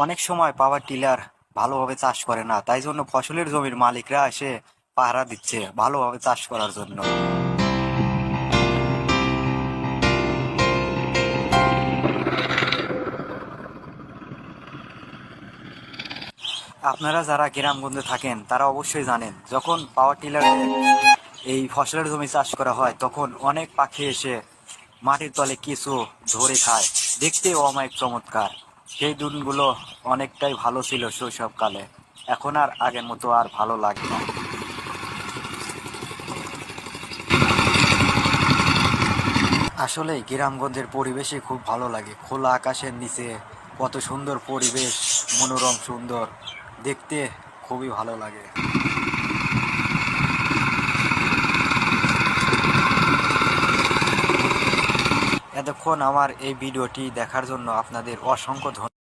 অনেক সময় power tiller ভালোভাবে চাষ করে না, তাই জন্য ফসলের জমির মালিকরা এসে পাহারা দিচ্ছে ভালোভাবে চাষ করার জন্য। আপনারা যারা গ্রামগঞ্জে থাকেন তারা অবশ্যই জানেন, যখন পাওয়ার টিলার এই ফসলের জমি চাষ করা হয় তখন অনেক পাখি এসে মাটির তলে কিছু ধরে খায়, দেখতেও অমায়িক চমৎকার। সেই দিনগুলো অনেকটাই ভালো ছিল শৈশবকালে, এখন আর আগের মতো আর ভালো লাগে না। আসলে গ্রামগঞ্জের পরিবেশই খুব ভালো লাগে, খোলা আকাশের নিচে কত সুন্দর পরিবেশ, মনোরম সুন্দর, দেখতে খুবই ভালো লাগে। এতক্ষণ আমার এই ভিডিওটি দেখার জন্য আপনাদের অসংখ্য ধন্যবাদ।